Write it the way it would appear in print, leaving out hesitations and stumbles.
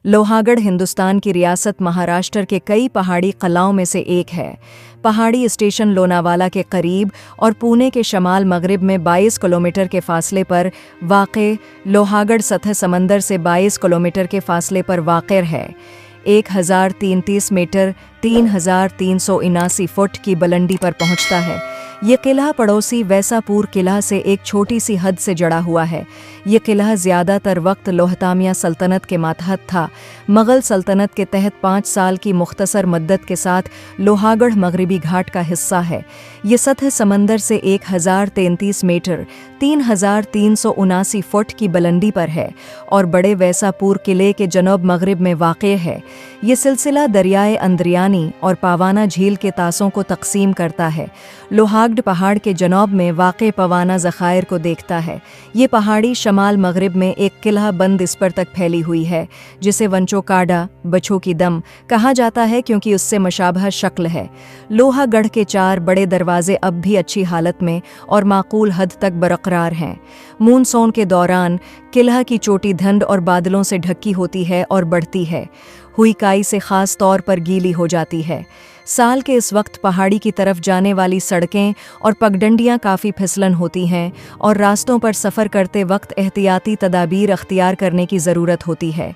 लोहागढ़ हिंदुस्तान की रियासत महाराष्ट्र के कई पहाड़ी कलाओं में से एक है। पहाड़ी स्टेशन लोनावाला के करीब और पुणे के शमाल मगरिब में 22 किलोमीटर के फासले पर वाक़े लोहागढ़ सतह समंदर से 22 किलोमीटर के फासले पर वाक़ है। 1033 मीटर 3379 फुट की बुलंदी पर पहुंचता है। ये किला पड़ोसी वैसापुर किला से एक छोटी सी हद से जड़ा हुआ है। ये किला ज़्यादातर वक्त लोहतामिया सल्तनत के मातहत था। मुग़ल सल्तनत के तहत 5 साल की मुख्तसर मुद्दत के साथ लोहागढ़ मगरिबी घाट का हिस्सा है। ये सतह समंदर से 1033 मीटर 3379 फुट की बुलंदी पर है और बड़े वैसापुर किले के जनूब मगरिब में वाक़ है। ये सिलसिला दरियाए अंद्रियानी और पावाना झील के तासों को तकसीम करता है। लोहागढ़ पहाड़ के जनूब में वाक़ पवाना ज़ख़ायर को देखता है। ये पहाड़ी शमाल मगरिब में एक किला बंद इस पर तक फैली हुई है, जिसे वंचोकाडा बछों की दम कहा जाता है क्योंकि उससे मुशाबह शक्ल है। लोहागढ़ के 4 बड़े दरवाजे अब भी अच्छी हालत में और माकूल हद तक बरकरार हैं। मानसून के दौरान किला की चोटी धुंध और बादलों से ढकी होती है और बढ़ती है। हुई काई से ख़ास तौर पर गीली हो जाती है। साल के इस वक्त पहाड़ी की तरफ जाने वाली सड़कें और पगडंडियां काफ़ी फिसलन होती हैं और रास्तों पर सफ़र करते वक्त एहतियाती तदाबीर अख्तियार करने की ज़रूरत होती है।